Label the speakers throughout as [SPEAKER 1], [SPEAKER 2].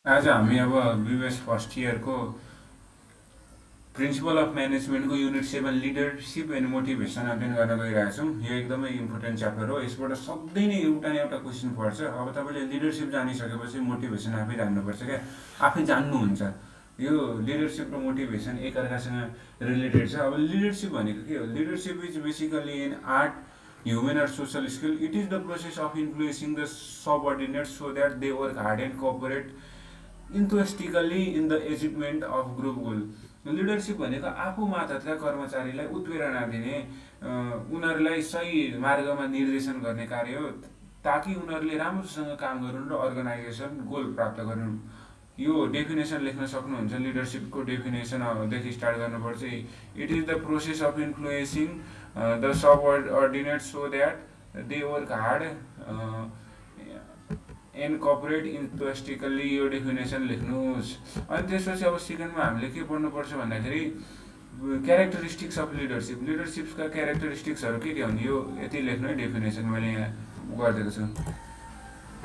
[SPEAKER 1] आज हामी अब बिबिएस फर्स्ट इयरको प्रिन्सिपल अफ म्यानेजमेन्टको युनिट 7 लिडरसिप एन्ड मोटिभेसन अध्ययन गर्न गइरहेछौँ। यो एकदमै इम्पोर्टेन्ट च्याप्टर हो। यसबाट सधैँ नै एउटा न एउटा क्वेसन पर्छ। अब तपाईँले लिडरसिप जानिसकेपछि मोटिभेसन आफै जान्नुपर्छ क्या, आफै जान्नुहुन्छ। यो लिडरसिप र मोटिभेसन एकअर्कासँग रिलेटेड छ। अब लिडरसिप भनेको के हो? Leadership is basically an art, human or social skill. It is the process of influencing the subordinates so that they work hard and cooperate enthusiastically in the achievement of group goal. Leadership भनेको आफू मातहतका कर्मचारीलाई उत्प्रेरणा दिने, उनीहरूलाई सही मार्गमा निर्देशन गर्ने कार्य हो, ताकि उनीहरूले राम्रोसँग काम गरून् र अर्गनाइजेसन गोल प्राप्त गरून्। यो डेफिनेसन लेख्न सक्नुहुन्छ। लिडरसिपको डेफिनेसनदेखि स्टार्ट गर्नुपर्छ। It is the process of influencing the subordinate so that they work hard and cooperate enthusiastically. यो डेफिनेसन लेख्नुहोस्। अनि त्यसपछि अब सेकेन्डमा हामीले के पढ्नुपर्छ भन्दाखेरि क्यारेक्टरिस्टिक्स अफ लिडरसिप। लिडरसिपका क्यारेक्टरिस्टिक्सहरू के हुन् यो यति लेख्नु है, डेफिनेसन मैले यहाँ गरिदिएको छु।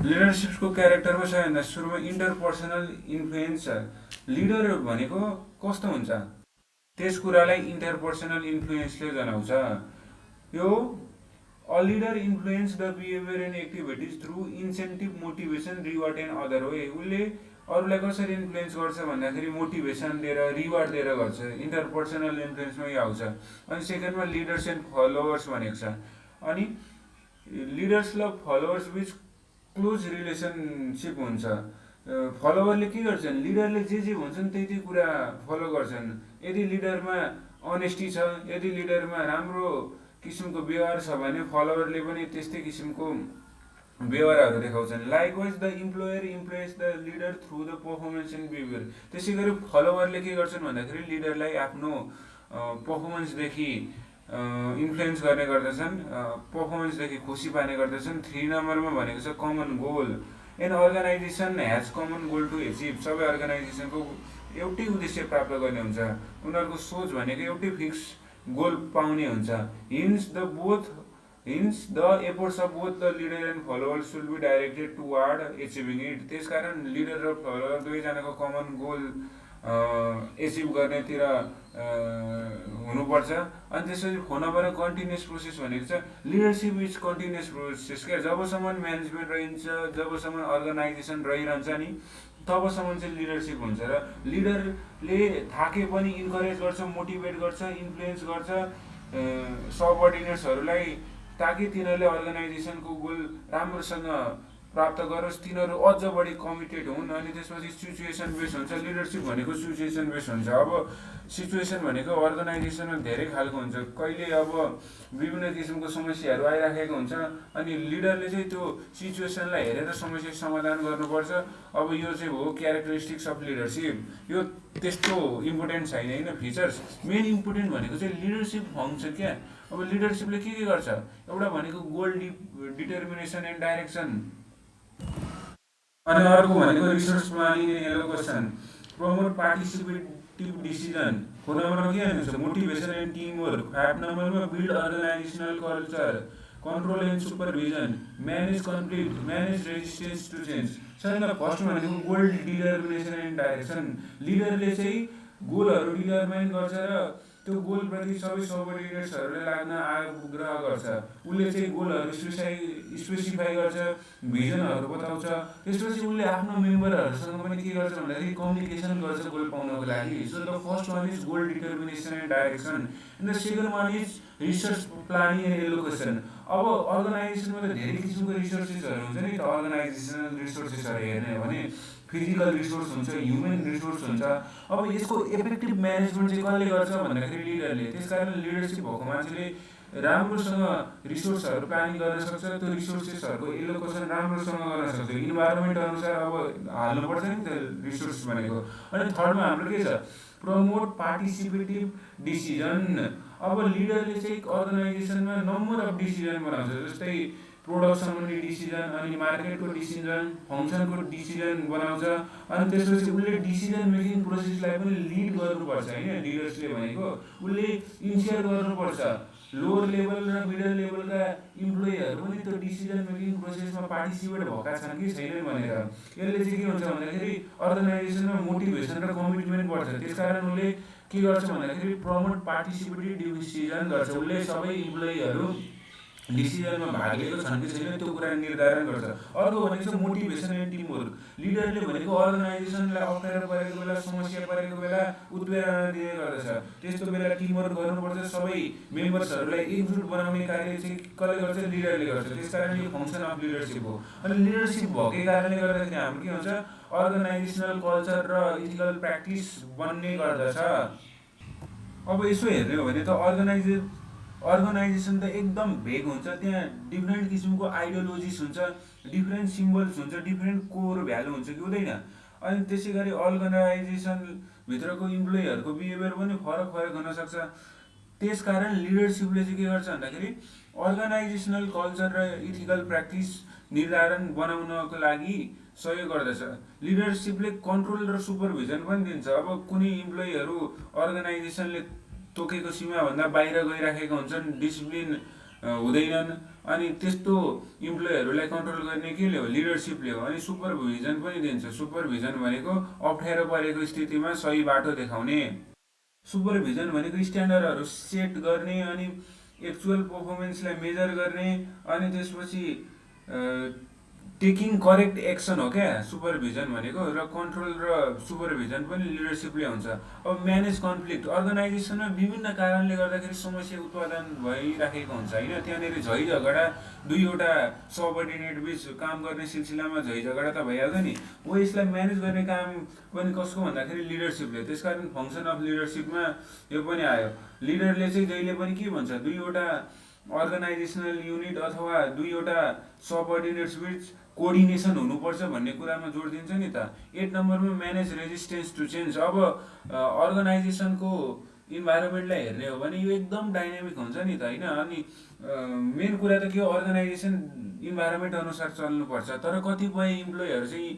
[SPEAKER 1] लिडरसिपको क्यारेक्टरमा सबैभन्दा सुरुमा इन्टरपर्सनल इन्फ्लुएन्स छ। लिडर भनेको कस्तो हुन्छ त्यस कुरालाई इन्टरपर्सनल इन्फ्लुएन्सले जनाउँछ। यो a leader influence the behaviour and activities through incentive, motivation, reward and other way. उसले अरूलाई कसरी इन्फ्लुएन्स गर्छ भन्दाखेरि मोटिभेसन दिएर, रिवार्ड दिएर गर्छ। इन्टरपर्सनल इन्फ्लुएन्समा यो आउँछ। अनि सेकेन्डमा लिडर्स एन्ड फलोवर्स भनेको छ। अनि लिडर्स र फलोवर्स बिच क्लोज रिलेसनसिप हुन्छ। फलोवरले के गर्छन्? लिडरले जे भन्छन् त्यही कुरा फलो गर्छन्। यदि लिडरमा अनेस्टी छ, यदि लिडरमा राम्रो किसिमको व्यवहार छ भने फलोवरले पनि त्यस्तै किसिमको व्यवहारहरू देखाउँछन्। Likewise the employer impress the leader through the performance and behaviour. त्यसै गरी फलोवरले के गर्छन् भन्दाखेरि लिडरलाई आफ्नो पर्फर्मेन्सदेखि इन्फ्लुएन्स गर्ने गर्दछन्, पर्फर्मेन्सदेखि खुसी पार्ने गर्दछन्। 3 नम्बरमा भनेको छ common goal. An organisation has common goal to achieve. सबै अर्गनाइजेसनको एउटै उद्देश्य प्राप्त गर्ने हुन्छ। उनीहरूको सोच भनेको एउटै फिक्स गोल पाउने हुन्छ। Hence the efforts of both the leader and followers should be directed toward achieving it. त्यसकारण लिडर र फलोवर दुवैजनाको कमन गोल एचिभ गर्नेतिर हुनुपर्छ। अनि त्यसपछि 4 नम्बरमा कन्टिन्युस प्रोसेस भनेको छ। लिडरसिप इज कन्टिन्युस प्रोसेस क्या। जबसम्म म्यानेजमेन्ट रहन्छ, जबसम्म अर्गनाइजेसन रहिरहन्छ नि, तबसम्म चाहिँ लिडरसिप हुन्छ। र लिडरले थाके पनि इन्करेज गर्छ, मोटिभेट गर्छ, इन्फ्लुएन्स गर्छ सबअर्डिनेट्सहरूलाई, ताकि तिनीहरूले अर्गनाइजेसनको गोल राम्रोसँग प्राप्त गरोस्, तिनीहरू अझ बढी कमिटेड हुन्। अनि त्यसपछि सिचुएसन बेस हुन्छ। लिडरसिप भनेको सिचुएसन बेस हुन्छ। अब सिचुएसन भनेको अर्गनाइजेसनमा धेरै खालको हुन्छ। कहिले अब विभिन्न किसिमको समस्याहरू आइराखेको हुन्छ, अनि लिडरले चाहिँ त्यो सिचुएसनलाई हेरेर समस्या समाधान गर्नुपर्छ। अब यो चाहिँ हो क्यारेक्टरिस्टिक्स अफ लिडरसिप। यो त्यस्तो इम्पोर्टेन्ट छैन होइन फिचर्स। मेन इम्पोर्टेन्ट भनेको चाहिँ लिडरसिप फङ्सन क्या। अब लिडरसिपले के गर्छ? एउटा भनेको गोल डिटर्मिनेसन एन्ड डाइरेक्सन, अनि अर्को भनेको resource planning and allocation, promote participative decision. 4 नम्बरमा के हाल्नुहुन्छ? Motivation and team work. 5 नम्बरमा build organisational culture, control and supervision, manage conflict, manage resistance to change. छैन, फर्स्ट भनेको गोल डिटर्मिनेसन एन्ड डाइरेक्सन। लिडरले चाहिँ गोलहरू डिटर्माइन गर्छ र त्यो गोलप्रति सबै सबअर्डिनेट्सहरूले लाग्न आग्रह गर्छ। उसले चाहिँ गोलहरू स्पेसिफाई गर्छ, भिजनहरू बताउँछ। त्यसपछि उसले आफ्नो मेम्बरहरूसँग पनि के गर्छ भन्दाखेरि कम्युनिकेसन गर्छ गोल पाउनको लागि। So the first one is goal determination and direction, and the second one is resource planning and allocation. अब अर्गनाइजेसनमा त धेरै किसिमको रिसोर्सेसहरू हुन्छ नि त। अर्गनाइजेसनल रिसोर्सेसहरू हेर्ने हो भने फिजिकल रिसोर्स हुन्छ, ह्युमन रिसोर्स हुन्छ। अब यसको इफेक्टिभ म्यानेजमेन्ट चाहिँ कसले गर्छ भन्दाखेरि लिडरले। त्यसकारण लिडरसिप भएको मान्छेले राम्रोसँग रिसोर्सहरू प्लानिङ गर्न सक्छ, त्यो रिसोर्सेसहरूको एलोकेसन राम्रोसँग गर्न सक्छ। इन्भाइरोमेन्ट अनुसार अब हाल्नुपर्छ नि त रिसोर्स भनेको। अनि थर्डमा हाम्रो के छ? Promote participative decision. अब लिडरले चाहिँ अर्गनाइजेसनमा नम्बर अफ डिसिजन बनाउँछ, जस्तै प्रोडक्ट सम्बन्धी डिसिजन, अनि मार्केटको डिसिजन, फङ्सनको डिसिजन बनाउँछ। अनि त्यसपछि उसले डिसिजन मेकिङ प्रोसेसलाई पनि लिड गर्नुपर्छ होइन। लिडर्सले भनेको उसले इनिसिएट गर्नुपर्छ। लोवर लेभल र मिडल लेभलका इम्प्लोइहरू पनि त्यो डिसिजन मेकिङ प्रोसेसमा पार्टिसिपेट भएका छन् कि छैनन् भनेर। यसले चाहिँ के हुन्छ भन्दाखेरि अर्गनाइजेसनमा मोटिभेसन र कमिटमेन्ट बढ्छ। त्यसकारण उसले के गर्छ भन्दाखेरि प्रमोट पार्टिसिपेटिभ डिसिजन गर्छ। उसले सबै इम्प्लोइहरू डिसिजनमा भाग लिएको छन् कि छैन त्यो कुरा निर्धारण गर्छ। अर्को भनेको चाहिँ मोटिभेसन एन्ड टिमवर्क। लिडरले भनेको अर्गनाइजेसनलाई अप्ठ्यारो परेको बेला, समस्या परेको बेला उत्प्रेरणा दिने गर्दछ। त्यस्तो बेला टिमवर्क गर्नुपर्छ। सबै मेम्बर्सहरूलाई एकजुट बनाउने कार्य चाहिँ कसले गर्छ? लिडरले गर्छ। त्यसकारण यो फङ्सन अफ लिडरसिप हो। अनि लिडरसिप भएकै कारणले गर्दाखेरि हाम्रो के हुन्छ? अर्गनाइजेसनल कल्चर र इथिकल प्र्याक्टिस बन्ने गर्दछ। अब यसो हेर्ने हो भने त अर्गनाइजेसन त एकदम भेग हुन्छ। त्यहाँ डिफ्रेन्ट किसिमको आइडियोलोजिस हुन्छ, डिफ्रेन्ट सिम्बल्स हुन्छ, डिफ्रेन्ट कोर भ्यालु हुन्छ कि हुँदैन। अनि त्यसै गरी अर्गनाइजेसनभित्रको इम्प्लोइहरूको बिहेभियर पनि फरक फरक हुनसक्छ। त्यसकारण लिडरसिपले चाहिँ के गर्छ भन्दाखेरि अर्गनाइजेसनल कल्चर र इथिकल प्र्याक्टिस निर्धारण बनाउनको लागि सहयोग गर्दछ। लिडरसिपले कन्ट्रोल र सुपरभिजन पनि दिन्छ। अब कुनै इम्प्लोइहरू अर्गनाइजेसनले तोकेको सीमाभन्दा बाहिर गइराखेका हुन्छन्, डिसिप्लिन हुँदैनन्, अनि त्यस्तो इम्प्लोइहरूलाई कन्ट्रोल गर्ने केले हो? लिडरसिपले हो। अनि सुपरभिजन पनि दिन्छ। सुपरभिजन भनेको अप्ठ्यारो परेको स्थितिमा सही बाटो देखाउने। सुपरभिजन भनेको स्ट्यान्डर्डहरू सेट गर्ने अनि एक्चुअल पर्फर्मेन्सलाई मेजर गर्ने अनि त्यसपछि टेकिङ करेक्ट एक्सन हो क्या सुपरभिजन भनेको। र कन्ट्रोल र सुपरभिजन पनि लिडरसिपले हुन्छ। अब म्यानेज कन्फ्लिक्ट। अर्गनाइजेसनमा विभिन्न कारणले गर्दाखेरि समस्या उत्पादन भइराखेको हुन्छ होइन। त्यहाँनिर झैझगडा, दुईवटा सबअर्डिनेट बिच काम गर्ने सिलसिलामा झैझगडा त भइहाल्छ नि। हो, यसलाई म्यानेज गर्ने काम पनि कसको भन्दाखेरि लिडरसिपले। त्यसकारण फङ्सन अफ लिडरसिपमा यो पनि आयो। लिडरले चाहिँ जहिले पनि के भन्छ? दुईवटा अर्गनाइजेसनल युनिट अथवा दुईवटा सबअर्डिनेट्स बिच कोअर्डिनेसन हुनुपर्छ भन्ने कुरामा जोड दिन्छ नि त। 8 नम्बरमा म्यानेज रेजिस्टेन्स टु चेन्ज। अब अर्गनाइजेसनको इन्भाइरोमेन्टलाई हेर्ने हो भने यो एकदम डाइनामिक हुन्छ नि त होइन। अनि मेन कुरा त के हो? अर्गनाइजेसन इन्भाइरोमेन्ट अनुसार चल्नुपर्छ। तर कतिपय इम्प्लोइहरू चाहिँ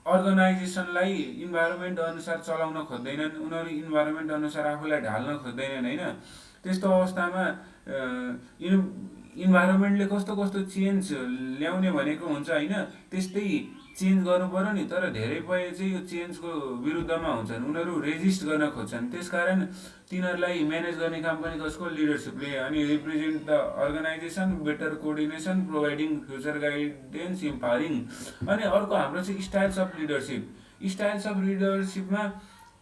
[SPEAKER 1] अर्गनाइजेसनलाई इन्भाइरोमेन्ट अनुसार चलाउन खोज्दैनन्, उनीहरू इन्भाइरोमेन्ट अनुसार आफूलाई ढाल्न खोज्दैनन् होइन। त्यस्तो अवस्थामा इन्भाइरोमेन्टले कस्तो कस्तो चेन्ज ल्याउने भनेको हुन्छ होइन, त्यस्तै चेन्ज गर्नु पर्यो नि। तर धेरै चाहिँ यो चेन्जको विरुद्धमा हुन्छन्, उनीहरू रेजिस्ट गर्न खोज्छन्। त्यसकारण तिनीहरूलाई म्यानेज गर्ने काम पनि कसको? लिडरसिपले। अनि represent the organisation, better coordination, providing future guidance, empowering. अनि अर्को हाम्रो चाहिँ styles of leadership. Styles of लिडरसिपमा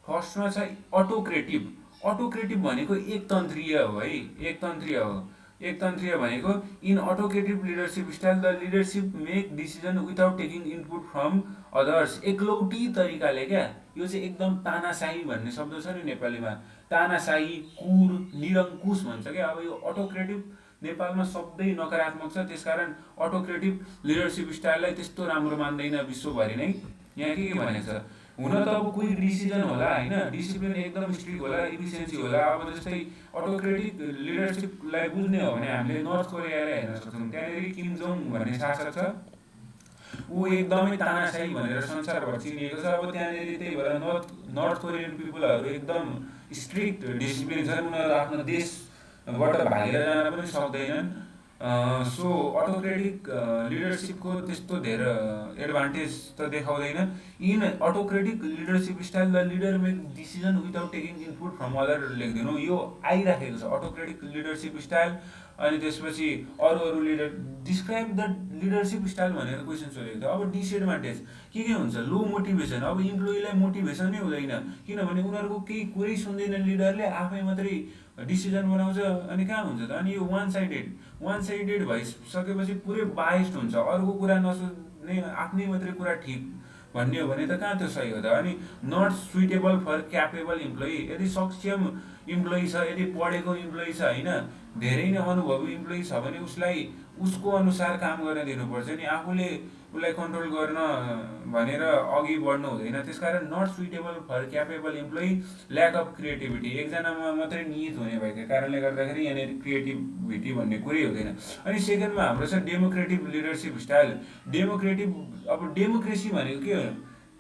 [SPEAKER 1] फर्स्टमा छ अटोक्रेटिभ। अटोक्रेटिभ भनेको एकतन्त्रीय हो है, एकतन्त्रीय हो। एकतन्त्रीय भनेको in autocratic leadership style the leadership make decision without taking input from others. एकलौटी तरिकाले क्या, यो चाहिँ एकदम तानाशाही भन्ने शब्द छ नि नेपालीमा। तानाशाही, कुर, निरङ्कुश भन्छ क्या। अब यो अटोक्रेटिभ नेपालमा शब्दै नकारात्मक छ। त्यसकारण अटोक्रेटिभ लिडरसिप स्टाइललाई त्यस्तो राम्रो मान्दैन विश्वभरि नै। यहाँ के भनेको छ? हुन त अब कोही डिसिजन होला होइन, डिसिप्लिन एकदम स्ट्रिक्ट होला, इफिसियन्सी होला। अब जस्तै अटोक्रेटिक लिडरसिपलाई बुझ्ने हो भने हामीले नर्थ कोरियालाई हेर्न सक्छौँ। त्यहाँनिर किम जोङ भन्ने शासक छ, ऊ एकदमै तानाशाही भनेर संसारभर चिनिएको छ। अब त्यहाँनिर त्यही भएर नर्थ कोरियन पिपुलहरू एकदम स्ट्रिक्ट डिसिप्लिन छन्। उनीहरू आफ्नो देशबाट भागेर जान पनि सक्दैनन्। सो अटोक्रेटिक लिडरसिपको त्यस्तो धेरै एडभान्टेज त देखाउँदैन। In autocratic leadership style the leader make decision without taking input from other लेखिदिनु। यो आइराखेको छ अटोक्रेटिक लिडरसिप स्टाइल। अनि त्यसपछि अरू leader describe the leadership style भनेर क्वेसन सोधेको थियो। अब डिसएडभान्टेज के हुन्छ? लो मोटिभेसन। अब इम्प्लोइलाई मोटिभेसनै हुँदैन, किनभने उनीहरूको केही कुरै सुन्दैन लिडरले, आफै मात्रै डिसिजन बनाउँछ। अनि कहाँ हुन्छ त? अनि यो वान साइडेड भइसकेपछि पुरै बाइस्ड हुन्छ, अरूको कुरा नसुन्ने, आफ्नै मात्रै कुरा ठिक भन्ने हो भने त कहाँ त्यो सही हो त? अनि not suitable for capable employee. यदि सक्षम इम्प्लोइ छ, यदि पढेको इम्प्लोइ छ होइन, धेरै नै अनुभवी इम्प्लोइ छ भने उसलाई उसको अनुसार काम गर्न दिनुपर्छ नि। आफूले उसलाई कन्ट्रोल गर्न भनेर अघि बढ्नु हुँदैन। त्यसकारण not suitable for capable employee, lack of creativity. एकजनामा मात्रै निहित हुने भएको कारणले गर्दाखेरि यहाँनिर क्रिएटिभिटी भन्ने कुरै हुँदैन। अनि सेकेन्डमा हाम्रो छ डेमोक्रेटिक लिडरसिप स्टाइल। डेमोक्रेटिभ, अब डेमोक्रेसी भनेको के हो?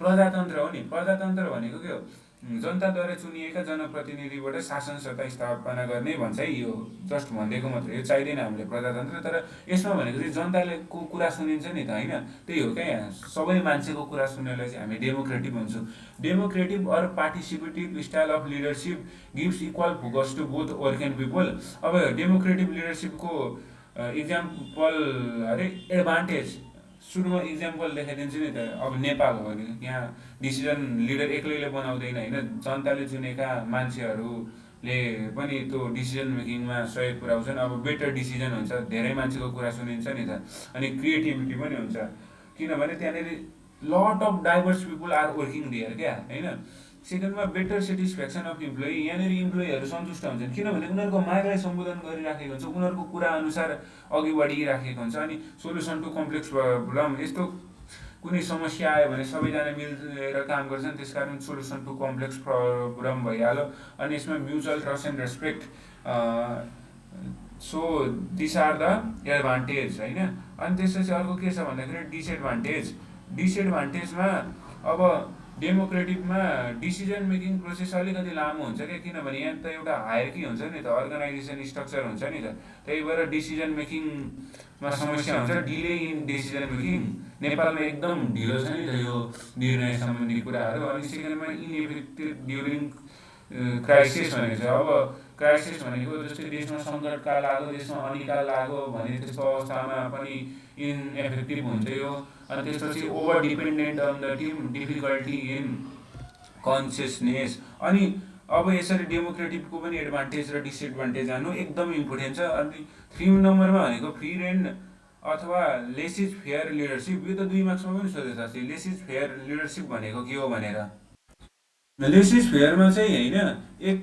[SPEAKER 1] प्रजातन्त्र हो नि। प्रजातन्त्र भनेको के हो? जनताद्वारा चुनिएका जनप्रतिनिधिबाट शासन सत्ता स्थापना गर्ने भन्छ है। यो जस्ट भनिदिएको मात्रै, यो चाहिँदैन हामीले प्रजातन्त्र। तर यसमा भनेको चाहिँ जनताले को कुरा सुनिन्छ नि त, होइन? त्यही हो क्या, यहाँ सबै मान्छेको कुरा सुन्नेलाई चाहिँ हामी डेमोक्रेटिक भन्छौँ। Democratic or participative style of leadership gives equal focus to both working people. अब डेमोक्रेटिभ लिडरसिपको इक्जाम्पल अरे एडभान्टेज सुरुमा इक्जाम्पल देखाइदिन्छु नि त। अब नेपाल हो भने यहाँ डिसिजन लिडर एक्लैले बनाउँदैन, होइन? जनताले चुनेका मान्छेहरूले पनि त्यो डिसिजन मेकिङमा सहयोग पुऱ्याउँछन्। अब बेटर डिसिजन हुन्छ, धेरै मान्छेको कुरा सुनिन्छ नि त। अनि क्रिएटिभिटी पनि हुन्छ, किनभने त्यहाँनिर lot of diverse people are working there क्या, होइन? सेकेन्डमा बेटर सेटिस्फ्याक्सन अफ इम्प्लोइ। यहाँनिर इम्प्लोइहरू सन्तुष्ट हुन्छन्, किनभने उनीहरूको मागलाई सम्बोधन गरिराखेको हुन्छ, उनीहरूको कुरा अनुसार अघि बढिराखेको हुन्छ। अनि सोल्युसन टु कम्प्लेक्स प्रब्लम, यस्तो कुनै समस्या आयो भने सबैजना मिलेर काम गर्छन्, त्यसकारण सोल्युसन टु कम्प्लेक्स प्रब्लम भइहाल्यो। अनि यसमा mutual trust and respect, so this are the advantage, होइन? अनि त्यसपछि अर्को के छ भन्दाखेरि डिसएडभान्टेजमा अब डेमोक्रेटिकमा डिसिजन मेकिङ प्रोसेस अलिकति लामो हुन्छ क्या, किनभने यहाँ त एउटा हायरकी हुन्छ नि त, अर्गनाइजेसन स्ट्रक्चर हुन्छ नि त। त्यही भएर डिसिजन मेकिङमा समस्या हुन्छ, डिले इन डिसिजन मेकिङ। नेपालमा एकदम ढिलो छ नि त यो निर्णय सम्बन्धी कुराहरू। अनि सेकेन्डमा इनइफेक्टिभ ड्युरिङ क्राइसिस भनेको छ। अब क्राइसिस भनेको जस्तै देशमा सङ्कटकाल लाग्यो, देशमा अनिकाल लाग्यो भने त्यस्तो अवस्थामा पनि इनएफेक्टिभ हुन्छ यो। अनि त्यसपछि over dependent on the team, difficulty in consciousness. अनि अब यसरी डेमोक्रेटिकको पनि एडभान्टेज र डिसएडभान्टेज जानु एकदम इम्पोर्टेन्ट छ। अनि 3 नम्बरमा भनेको फ्री रेन्ड अथवा लेसिज फेयर लिडरसिप। यो त 2 मार्क्समा पनि सोधेको छ, लेसिज फेयर लिडरसिप भनेको के हो भनेर। लेसिज फेयरमा चाहिँ होइन, एक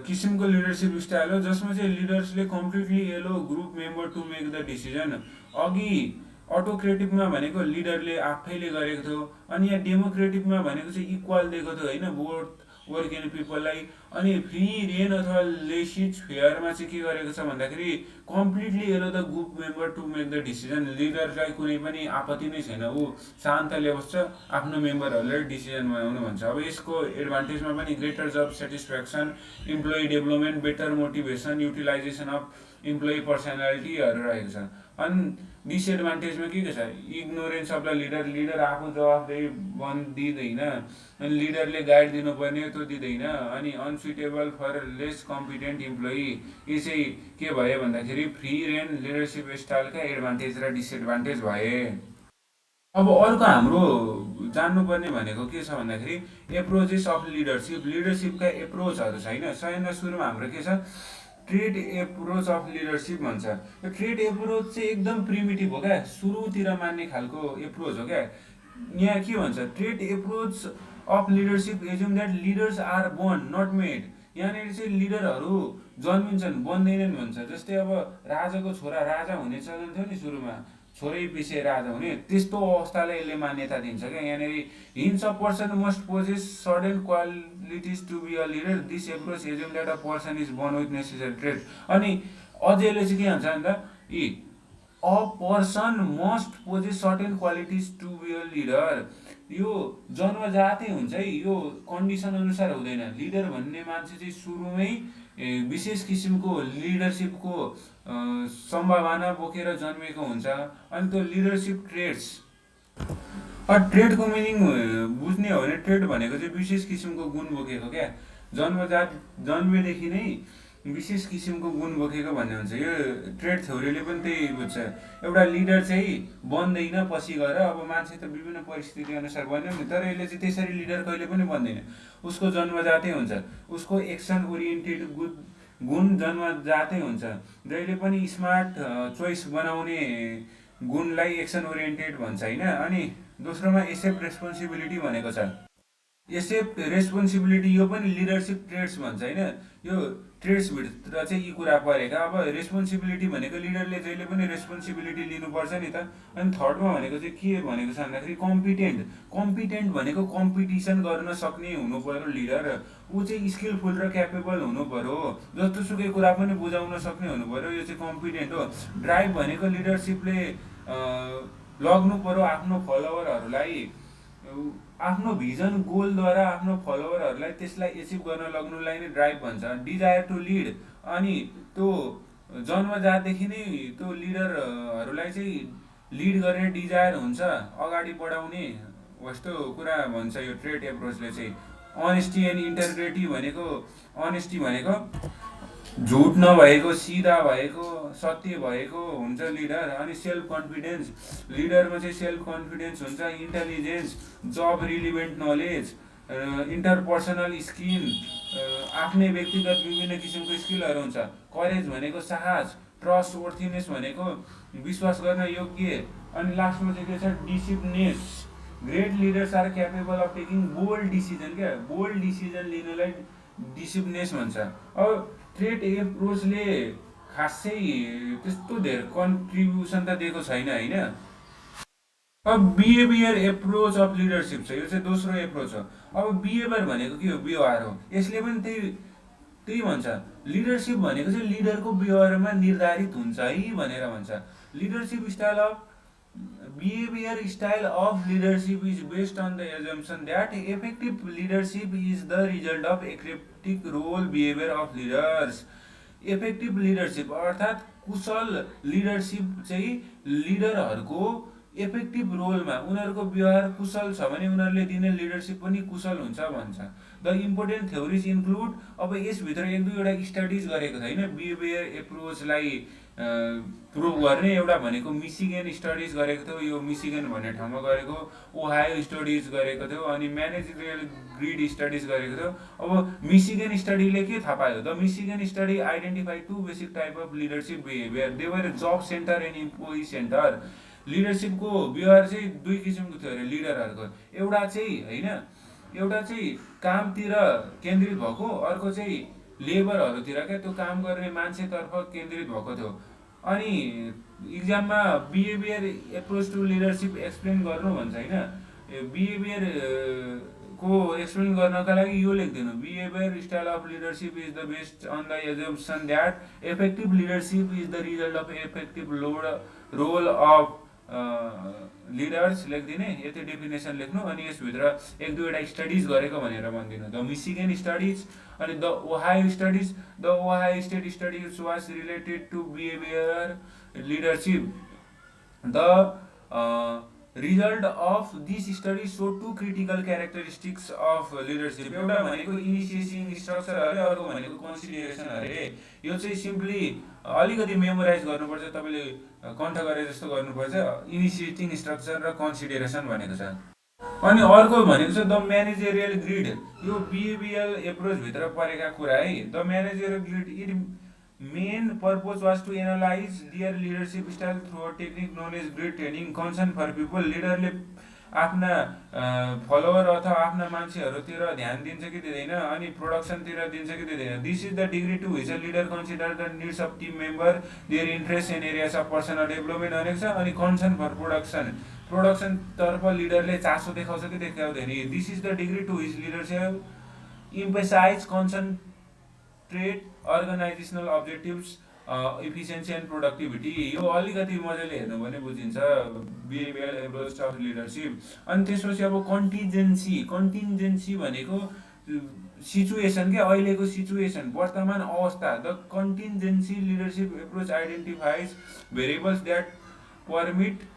[SPEAKER 1] किसिमको लिडरसिप स्टाइल हो जसमा चाहिँ लिडर्सले completely allow group member to make the decision. अघि अटोक्रेटिकमा भनेको लिडरले आफैले गरेको थियो, अनि यहाँ डेमोक्रेटिकमा भनेको चाहिँ इक्वल दिएको थियो, होइन, बोथ वर्किङ पिपललाई। अनि फ्री रेन अथवा लेसिज फेयरमा चाहिँ के गरेको छ भन्दाखेरि completely allow the group member to make the decision. लिडरलाई कुनै पनि आपत्ति नै छैन, ऊ शान्तले बस्छ, आफ्नो मेम्बरहरूलाई डिसिजन बनाउनु भन्छ। अब यसको एडभान्टेजमा पनि greater job satisfaction, employee development, better motivation, utilisation of employee पर्सनालिटीहरू रहेको छ। अनि डिसएडभान्टेजमा के छ, इग्नोरेन्स अफ द लिडर आफू जवाफदेही दिँदैन, अनि लिडरले गाइड दिनुपर्ने त्यो दिँदैन। अनि unsuitable for less competent employee. यो चाहिँ के भयो भन्दाखेरि फ्री रेन लिडरसिप स्टाइलका एडभान्टेज र डिसएडभान्टेज भए। अब अर्को हाम्रो जान्नुपर्ने भनेको के छ भन्दाखेरि एप्रोचेस अफ लिडरसिप। लिडरसिपका एप्रोचहरू छ, होइन? सबैभन्दा सुरुमा हाम्रो के छ, ट्रेड एप्रोच अफ लिडरसिप भन्छ। यो ट्रेड एप्रोच चाहिँ एकदम प्रिमिटिभ हो क्या, सुरुतिर मान्ने खालको एप्रोच हो क्या। यहाँ के भन्छ, trait approach of leadership assume that leaders are born not made. यहाँनिर चाहिँ लिडरहरू जन्मिन्छन्, बन्दैनन् भन्छ। जस्तै अब राजाको छोरा राजा हुने चलन थियो नि सुरुमा, छोरै पछि राजा हुने, त्यस्तो अवस्थालाई यसले मान्यता दिन्छ क्या। यहाँनिर hence a person must possess certain qualities to be a leader. This approach assume that a person is born with necessary trait. अनि अझै यसले चाहिँ के भन्छ भन्दा a person must possess certain qualities to be a leader. यो जन्मजातै हुन्छ है, यो कन्डिसन अनुसार हुँदैन। लिडर भन्ने मान्छे चाहिँ सुरुमै विशेष किसिमको लिडरसिपको सम्भावना बोकेर जन्मेको हुन्छ। अनि त्यो लिडरसिप ट्रेड्स, ट्रेडको मिनिङ बुझ्ने हो भने ट्रेड भनेको चाहिँ विशेष किसिमको गुण बोकेको क्या, जन्मेदेखि नै विशेष किसिमको गुण बोकेको भन्ने हुन्छ। यो ट्रेड थ्योरीले पनि त्यही बुझ्छ। एउटा लिडर चाहिँ बन्दैन पछि गएर, अब मान्छे त विभिन्न परिस्थिति अनुसार बन्यो नि, तर यसले चाहिँ त्यसरी लिडर कहिले पनि बन्दैन, उसको जन्मजातै हुन्छ। उसको एक्सन ओरिएन्टेड गुण जन्मजातै हुन्छ। जहिले पनि स्मार्ट चोइस बनाउने गुणलाई एक्सन ओरिएन्टेड भन्छ, होइन? अनि दोस्रोमा एसेप्ट रेस्पोन्सिबिलिटी भनेको छ। एसेप्ट रेस्पोन्सिबिलिटी यो पनि लिडरसिप ट्रेड्स भन्छ, होइन? यो ट्रेड्सभित्र चाहिँ यी कुरा परेका। अब रेस्पोन्सिबिलिटी भनेको लिडरले जहिले पनि रेस्पोन्सिबिलिटी लिनुपर्छ नि त। अनि थर्डमा भनेको चाहिँ के भनेको छ भन्दाखेरि कम्पिटेन्ट भनेको कम्पिटिसन गर्न सक्ने हुनु पर्यो लिडर। ऊ चाहिँ स्किलफुल र क्यापेबल हुनु पर्यो, जस्तोसुकै कुरा पनि बुझाउन सक्ने हुनु पर्यो, यो चाहिँ कम्पिटेन्ट हो। ड्राइभ भनेको लिडरसिपले लग्नु पर्यो आफ्नो फलोवरहरूलाई आफ्नो भिजन गोलद्वारा आफ्नो फलोवरहरूलाई त्यसलाई एचिभ गर्न लग्नुलाई नै ड्राइभ भन्छ, डिजायर टु लिड। अनि त्यो जन्मजातदेखि नै त्यो लिडरहरूलाई चाहिँ लिड गरेर डिजायर हुन्छ अगाडि बढाउने, यस्तो कुरा भन्छ यो ट्रेड एप्रोचले चाहिँ। अनेस्टी एन्ड इन्टेग्रिटी भनेको, अनेस्टी भनेको झुट नभएको, सिधा भएको, सत्य भएको हुन्छ लिडर। अनि सेल्फ कन्फिडेन्स, लिडरमा चाहिँ सेल्फ कन्फिडेन्स हुन्छ। इन्टेलिजेन्स, जब रिलिभेन्ट नलेज, इन्टरपर्सनल स्किल, आफ्नै व्यक्तिगत विभिन्न किसिमको स्किलहरू हुन्छ। करेज भनेको साहस, ट्रस्ट वर्थीनेस भनेको विश्वास गर्न योग्य। अनि लास्टमा चाहिँ के छ, decisiveness. Great leaders are capable of taking bold decision, क्या बोल्ड डिसिजन लिनलाई डिसिप्लिनेस भन्छ। अब ट्रेड एप्रोचले खासै त्यस्तो धेरै कन्ट्रिब्युसन त दिएको छैन होइन। अब बिहेभियर एप्रोच अफ लिडरसिप छ, यो चाहिँ दोस्रो एप्रोच हो। अब बिहेभियर भनेको के हो, व्यवहार हो। यसले पनि त्यही भन्छ, लिडरसिप भनेको चाहिँ लिडरको व्यवहारमा निर्धारित हुन्छ है भनेर भन्छ। Leadership style of behaviour style of leadership is based on the assumption that effective leadership is the result of एक्सेप्टिक role behaviour of leaders. Effective leadership अर्थात् कुशल लिडरसिप चाहिँ लिडरहरूको इफेक्टिभ रोलमा उनीहरूको व्यवहार कुशल छ भने उनीहरूले दिने लिडरसिप पनि कुशल हुन्छ भन्छ। द इम्पोर्टेन्ट थ्योरिज इन्क्लुड, अब यसभित्र एक दुईवटा स्टडिज गरेको छ होइन बिहेभियर एप्रोचलाई प्रुभ गर्ने। एउटा भनेको मिसिगन स्टडिज गरेको थियो, यो मिसिगन भन्ने ठाउँमा गरेको, ओहायो स्टडिज गरेको थियो, अनि म्यानेजरियल ग्रिड स्टडिज गरेको थियो। अब मिसिगन स्टडीले के थाहा पायो, the Michigan study identify two basic type of leadership behaviour, they were job centre and employee centre. लिडरसिपको व्यवहार चाहिँ दुई किसिमको थियो अरे लिडरहरूको, एउटा चाहिँ होइन, एउटा चाहिँ कामतिर केन्द्रित भएको, अर्को चाहिँ लेबरहरूतिर क्या त्यो काम गर्ने मान्छेतर्फ केन्द्रित भएको थियो। अनि इक्जाममा behaviour approach to leadership explain गर्नु भन्छ होइन। बिहेभियर को एक्सप्लेन गर्नका लागि यो लेखिदिनु, behaviour style of leadership is the based on the assumption that effective leadership is the result of effective role of leaders लेखिदिने, यति डेफिनेसन लेख्नु। अनि यसभित्र एक दुईवटा स्टडिज गरेको भनेर भनिदिनु, द मिसिगन स्टडिज अनि the Ohio studies. The Ohio state studies was related to behaviour leadership. The result of this study so to critical characteristics of leadership. एउटा भनेको इनिसिएटिङ स्ट्रक्चर अरे, अर्को भनेको कन्सिडरेसन अरे। यो चाहिँ सिम्पली अलिकति मेमोराइज गर्नुपर्छ, तपाईँले कन्ठ गरे जस्तो गर्नुपर्छ। इनिसिएटिङ स्ट्रक्चर र कन्सिडरेसन भनेको छ। अनि अर्को भनेको छ द म्यानेजरियल ग्रिड, यो बिहेभियर एप्रोचभित्र परेका कुरा है। The managerial grid, it main purpose was to analyse their leadership style through a technique known as grid training concern for people. लिडरले आफ्ना फलोवर अथवा आफ्ना मान्छेहरूतिर ध्यान दिन्छ कि दिँदैन, अनि प्रोडक्सनतिर दिन्छ कि दिँदैन। This is the degree to which a leader consider the needs of team member, their interest in areas of personal development भनेको छ। अनि कन्सर्न फर प्रोडक्सन, प्रोडक्सनतर्फ लिडरले चासो देखाउँछ कि देखाउँदैन। This is the degree to which leadership emphasise concentrate organisational objectives, efficiency and productivity. यो अलिकति मजाले हेर्नु भने बुझिन्छ बिहेभियर एप्रोच अफ लिडरसिप। अनि त्यसपछि अब कन्टिजेन्सी, कन्टिजेन्सी भनेको सिचुएसन क्या, अहिलेको सिचुएसन, वर्तमान अवस्था। The contingency leadership approach identifies variables that permit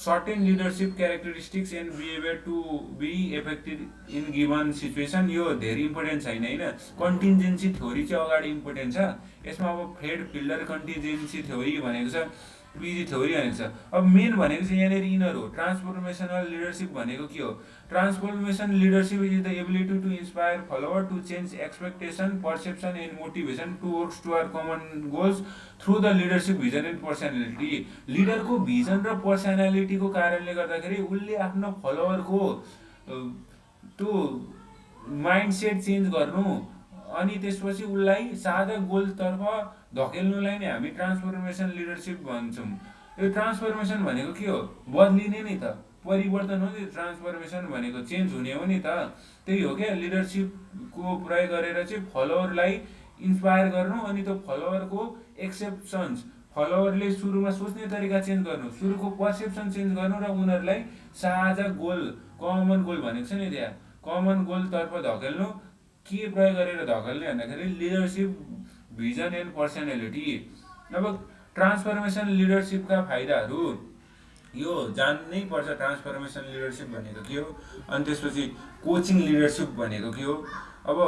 [SPEAKER 1] certain leadership characteristics and behaviour to be effective in given situation. यो धेरै इम्पोर्टेन्ट छैन होइन, कन्टिजेन्सी थ्योरी चाहिँ अगाडि इम्पोर्टेन्ट छ। यसमा अब फ्रेड फिल्डर कन्टिजेन्सी थ्योरी भनेको छ, पिजी थ्योरी भनेको छ। अब मेन भनेको चाहिँ यहाँनिर यिनीहरू हो। ट्रान्सफर्मेसनल लिडरसिप भनेको के हो, transformation leadership is the ability to inspire follower to change expectation, perception and motivation towards to our common goals through the leadership vision and personality. लिडरको भिजन र पर्सनालिटीको कारणले गर्दाखेरि उसले आफ्नो फलोवरको त्यो माइन्डसेट चेन्ज गर्नु, अनि त्यसपछि उसलाई सादा गोलतर्फ धकेल्नुलाई नै हामी ट्रान्सफर्मेसन लिडरसिप भन्छौँ। यो ट्रान्सफर्मेसन भनेको के हो, बदलिने नि त, परिवर्तन हो नि ट्रान्सफर्मेसन भनेको, चेन्ज हुने हो नि त। त्यही हो क्या, लिडरसिपको प्रयोग गरेर चाहिँ फलोवरलाई इन्स्पायर गर्नु, अनि त्यो फलोवरको एक्सेप्सन्स फलोवरले सुरुमा सोच्ने तरिका चेन्ज गर्नु, सुरुको पर्सेप्सन चेन्ज गर्नु र उनीहरूलाई साझा गोल, कमन गोल भनेको छ नि त्यहाँ, कमन गोलतर्फ धकेल्नु। के प्रयोग गरेर धकेल्ने भन्दाखेरि लिडरसिप, भिजन एन्ड पर्सनालिटी। अब ट्रान्सफर्मेसन लिडरसिपका फाइदाहरू यो जान्नै पर्छ। ट्रान्सफर्मेसन लिडरसिप भनेको के हो, अनि त्यसपछि कोचिङ लिडरसिप भनेको के हो। अब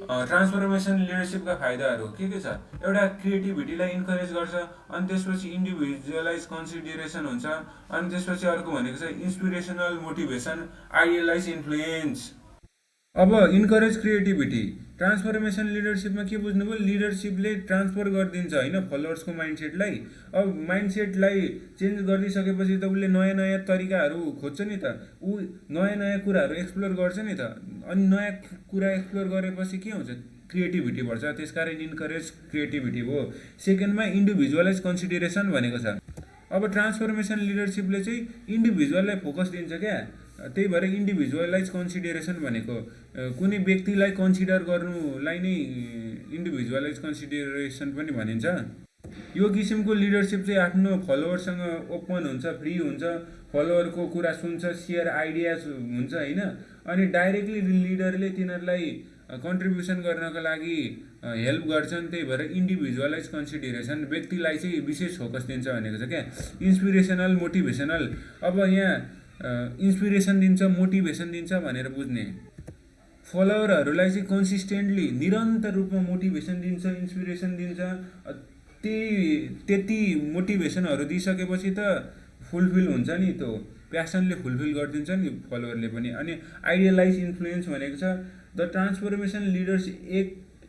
[SPEAKER 1] ट्रान्सफर्मेसन लिडरसिपका फाइदाहरू के छ, एउटा क्रिएटिभिटीलाई इन्करेज गर्छ, अनि त्यसपछि इन्डिभिजुअलाइज कन्सिडरेसन हुन्छ, अनि त्यसपछि अर्को भनेको छ इन्सपिरेसनल मोटिभेसन, आइडियलाइज इन्फ्लुएन्स। अब इन्करेज क्रिएटिभिटी, ट्रान्सफर्मेसन लिडरसिपमा के बुझ्नुभयो, लिडरसिपले ट्रान्सफर गरिदिन्छ होइन फलोवर्सको माइन्डसेटलाई। अब माइन्डसेटलाई चेन्ज गरिदिइसकेपछि त उसले नयाँ नयाँ तरिकाहरू खोज्छ नि त, ऊ नयाँ नयाँ कुराहरू एक्सप्लोर गर्छ नि त। अनि नयाँ कुरा एक्सप्लोर गरेपछि के हुन्छ, क्रिएटिभिटी बढ्छ, त्यसकारण इन्करेज क्रिएटिभिटी भयो। सेकेन्डमा इन्डिभिजुअलाइज कन्सिडरेसन भनेको छ। अब ट्रान्सफर्मेसन लिडरसिपले चाहिँ इन्डिभिजुअललाई फोकस दिन्छ क्या, त्यही भएर इन्डिभिजुअलाइज कन्सिडरेसन भनेको कुनै व्यक्तिलाई कन्सिडर गर्नुलाई नै इन्डिभिजुअलाइज कन्सिडरेसन पनि भनिन्छ। यो किसिमको लिडरसिप चाहिँ आफ्नो फलोवरसँग ओपन हुन्छ, फ्री हुन्छ, फलोवरको कुरा सुन्छ, सेयर आइडियाज हुन्छ होइन। अनि डाइरेक्टली लिडरले तिनीहरूलाई कन्ट्रिब्युसन गर्नको लागि हेल्प गर्छन्, त्यही भएर इन्डिभिजुअलाइज कन्सिडरेसन, व्यक्तिलाई चाहिँ विशेष फोकस दिन्छ भनेको छ क्या। इन्सपिरेसनल मोटिभेसनल, अब यहाँ इन्सपिरेसन दिन्छ, मोटिभेसन दिन्छ भनेर बुझ्ने। फलोवरहरूलाई चाहिँ कन्सिस्टेन्टली निरन्तर रूपमा मोटिभेसन दिन्छ, इन्सपिरेसन दिन्छ। त्यति मोटिभेसनहरू दिइसकेपछि त फुलफिल हुन्छ नि, त्यो प्यासनले फुलफिल गरिदिन्छ नि फलोवरले पनि। अनि आइडियलाइज इन्फ्लुएन्स भनेको छ, the transformation leaders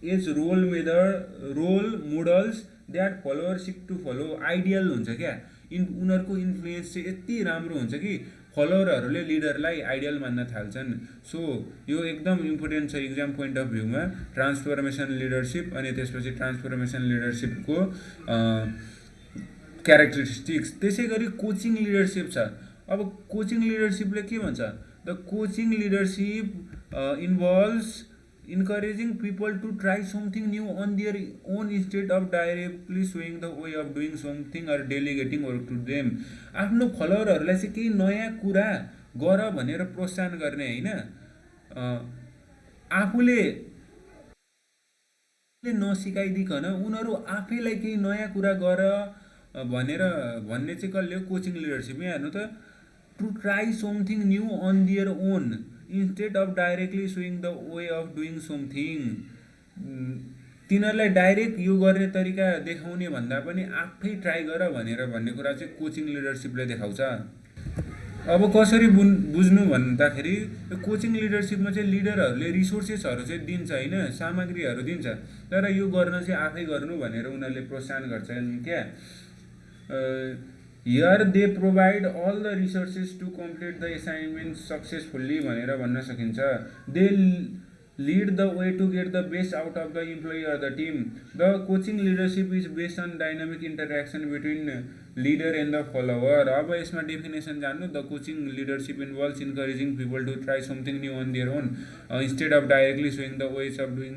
[SPEAKER 1] as role models that follower seek to follow. Ideal हुन्छ क्या, उनीहरूको इन्फ्लुएन्स चाहिँ यति राम्रो हुन्छ कि फलोवरहरूले लिडरलाई आइडियल मान्न थाल्छन्। सो यो एकदम इम्पोर्टेन्ट छ इक्जाम पोइन्ट अफ भ्यूमा, ट्रान्सफर्मेसन लिडरसिप। अनि त्यसपछि ट्रान्सफर्मेसन लिडरसिपको क्यारेक्टरिस्टिक्स। त्यसै गरी कोचिङ लिडरसिप छ। अब कोचिङ लिडरसिपले के भन्छ, the coaching leadership involves encouraging people to try something new on their own instead of directly showing the way of doing something or delegating work to them। आफ्नो फलोवरहरूलाई चाहिँ केही नयाँ कुरा गर भनेर प्रोत्साहन गर्ने होइन, आफूले नसिकाइदिकन उनीहरू आफैलाई केही नयाँ कुरा गर भनेर भन्ने चाहिँ कसले हो, कोचिङ लिडरसिप। यहाँ हेर्नु त, to try something new on their own instead of directly showing the way of doing something. तिनीहरूलाई डाइरेक्ट यो गर्ने तरिका देखाउने भन्दा पनि आफै ट्राई गर भनेर भन्ने कुरा चाहिँ कोचिङ लिडरसिपले देखाउँछ। अब कसरी बुझ्नु भन्दाखेरि कोचिङ लिडरसिपमा चाहिँ लिडरहरूले रिसोर्सेसहरू चाहिँ दिन्छ होइन, सामग्रीहरू दिन्छ, तर यो गर्न चाहिँ आफै गर्नु भनेर उनीहरूले प्रोत्साहन गर्छन् क्या। Here they provide all the resources to complete the assignment successfully भनेर भन्न सकिन्छ। They lead the way to get the best out of the employee or the team. The coaching leadership is based on dynamic interaction between leader and the follower। अब यसमा definition जान्नु, the coaching leadership involves encouraging people to try something new on their own instead of directly showing the ways of doing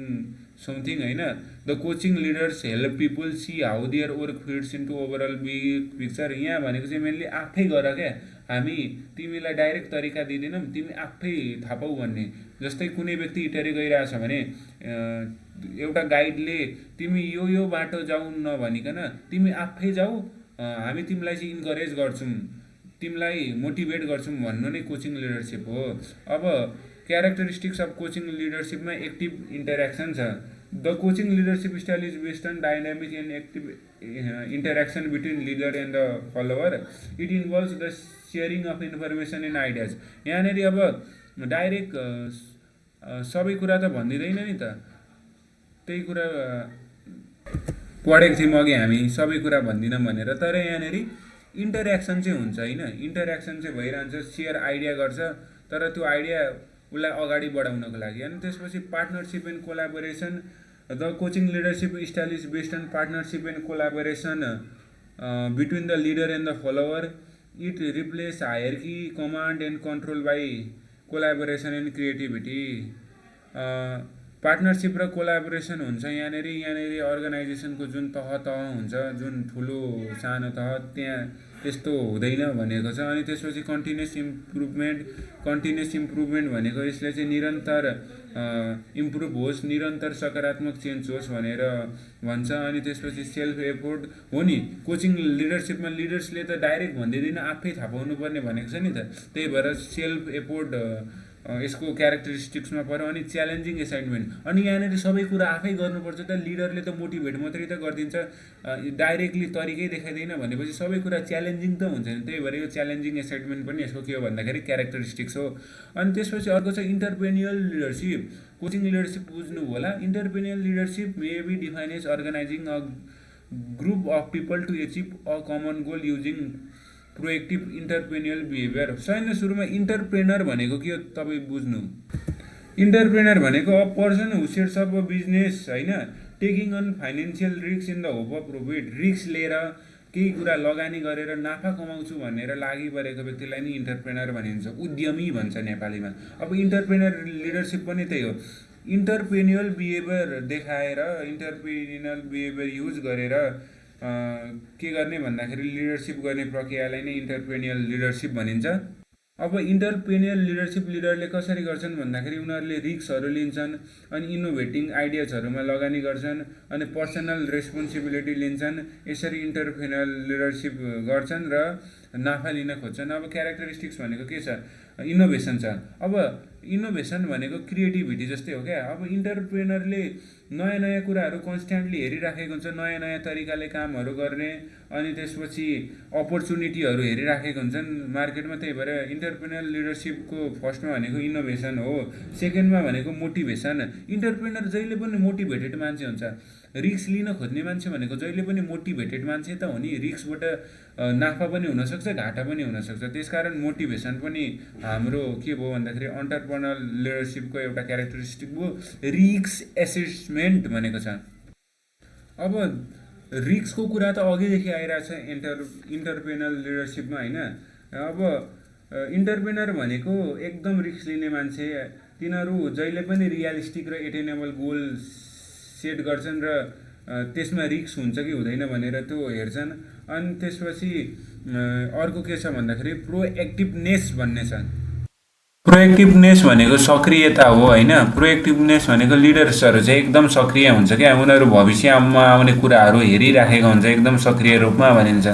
[SPEAKER 1] something होइन। The coaching leaders help people see how their work fits into overall big picture. यहाँ भनेको चाहिँ mainly आफै गर क्या, हामी तिमीलाई direct तरिका दिँदैनौँ, तिमी आफै थाहा पाऊ भन्ने। जस्तै कुनै व्यक्ति इटरी गइरहेछ भने एउटा गाइडले तिमी यो बाटो जाऊ नभनिकन तिमी आफै जाऊ, हामी तिमीलाई चाहिँ इन्करेज गर्छौँ, तिमीलाई मोटिभेट गर्छौँ भन्नु नै कोचिङ लिडरसिप हो। अब क्यारेक्टरिस्टिक्स अफ कोचिङ लिडरसिपमा एक्टिभ इन्टरेक्सन छ। The coaching leadership style is based on dynamic and active interaction between leader and the follower. It involves the sharing of information and ideas. यहाँनिर अब direct सबै कुरा त भनिदिँदैन नि त, त्यही कुरा पढेको थियौँ अघि हामी, सबै कुरा भन्दिनँ भनेर। तर यहाँनिर इन्टरेक्सन चाहिँ हुन्छ होइन, इन्टरेक्सन चाहिँ भइरहन्छ, सेयर आइडिया गर्छ, तर त्यो आइडिया उसलाई अगाडि बढाउनको लागि। अनि त्यसपछि partnership and collaboration. The coaching leadership style is based on partnership and collaboration between the leader and the follower. It replace hierarchy, command and control by collaboration and creativity. Partnership र collaboration हुन्छ। यहाँनिर अर्गनाइजेसनको जुन तह हुन्छ, जुन ठुलो सानो तह, त्यहाँ त्यस्तो हुँदैन भनेको छ। अनि त्यसपछि कन्टिन्युस इम्प्रुभमेन्ट भनेको यसले चाहिँ निरन्तर इम्प्रुभ होस्, निरन्तर सकारात्मक चेन्ज होस् भनेर भन्छ। अनि त्यसपछि सेल्फ एफोर्ट हो नि, कोचिङ लिडरसिपमा लिडर्सले त डाइरेक्ट भनिदिँदैन, आफै थाहा पाउनुपर्ने भनेको छ नि त। त्यही भएर सेल्फ एफोर्ट यसको क्यारेक्टरिस्टिक्समा पर्यो। अनि च्यालेन्जिङ एसाइनमेन्ट, अनि यहाँनिर सबै कुरा आफै गर्नुपर्छ त। लिडरले त मोटिभेट मात्रै त गरिदिन्छ, डाइरेक्टली तरिकै देखाइदिएन भनेपछि सबै कुरा च्यालेन्जिङ त हुन्छ नि। त्यही भएर यो च्यालेन्जिङ एसाइनमेन्ट पनि यसको के हो भन्दाखेरि क्यारेक्टरिस्टिक्स हो। अनि त्यसपछि अर्को छ इन्टरप्रेन्युअल लिडरसिप। कोचिङ लिडरसिप बुझ्नु होला। Entrepreneurial leadership may be define as organising a group of people to achieve a common goal using proactive entrepreneurial behaviour. छैन, सुरुमा इन्टरप्रेनर भनेको के हो तपाईँ बुझ्नु। इन्टरप्रेनर भनेको a person who sets up a business, होइन, taking on financial risk in the hope of profit. Risk लिएर केही कुरा लगानी गरेर नाफा कमाउँछु भनेर लागि परेको व्यक्तिलाई नि इन्टरप्रेनर भनिन्छ, उद्यमी भन्छ नेपालीमा। अब इन्टरप्रेनर लिडरसिप पनि त्यही हो, इन्टरप्रेन्युअल बिहेभियर देखाएर, इन्टरप्रेन्युअल बिहेभियर युज गरेर के गर्ने भन्दाखेरि लिडरसिप गर्ने प्रक्रियालाई नै इन्टरप्रेन्युअल लिडरसिप भनिन्छ। अब इन्टरप्रेन्युअल लिडरसिप लिडरले कसरी गर्छन् भन्दाखेरि उनीहरूले रिस्कहरू लिन्छन्, अनि इनोभेटिङ आइडियाजहरूमा लगानी गर्छन्, अनि पर्सनल रेस्पोन्सिबिलिटी लिन्छन्। यसरी इन्टरप्रेन्युअल लिडरसिप गर्छन् र नाफा लिन खोज्छन्। अब क्यारेक्टरिस्टिक्स भनेको के छ, इनोभेसन छ। अब इनोभेसन भनेको क्रिएटिभिटी जस्तै हो क्या। अब इन्टरप्रेनरले नयाँ नयाँ कुराहरू कन्स्ट्यान्टली हेरिराखेको हुन्छ, नयाँ नयाँ तरिकाले कामहरू गर्ने, अनि त्यसपछि अपर्च्युनिटीहरू हेरिराखेको हुन्छन् मार्केटमा। त्यही भएर इन्टरप्रेन्युअल लिडरसिपको फर्स्टमा भनेको इनोभेसन हो, सेकेन्डमा भनेको मोटिभेसन। इन्टरप्रेनर जहिले पनि मोटिभेटेड मान्छे हुन्छ। रिस्क लिन खोज्ने मान्छे भनेको जहिले पनि मोटिभेटेड मान्छे त हो नि। रिस्कबाट नाफा पनि हुनसक्छ, घाटा पनि हुनसक्छ। त्यसकारण मोटिभेसन पनि हाम्रो के भयो भन्दाखेरि एन्टरप्रेन्युअल लिडरसिपको एउटा क्यारेक्टरिस्टिक भयो। रिस्क एसेसमेन्ट भनेको छ। अब रिस्कको कुरा त अघिदेखि आइरहेछ इन्टरप्रेन्युअल लिडरसिपमा, होइन। अब इन्टरप्रेनर भनेको एकदम रिस्क लिने मान्छे। तिनीहरू जहिले पनि रियलिस्टिक र एटेनेबल गोल सेट गर्छन् र त्यसमा रिस्क हुन्छ कि हुँदैन भनेर त्यो हेर्छन्। अनि त्यसपछि अर्को के छ भन्दाखेरि प्रोएक्टिभनेस भन्ने छ। प्रोएक्टिभनेस भनेको सक्रियता हो, होइन। प्रोएक्टिभनेस भनेको लिडर्सहरू चाहिँ एकदम सक्रिय हुन्छ क्या, उनीहरू भविष्यमा आउने कुराहरू हेरिराखेको हुन्छ एकदम सक्रिय रूपमा भनिन्छ।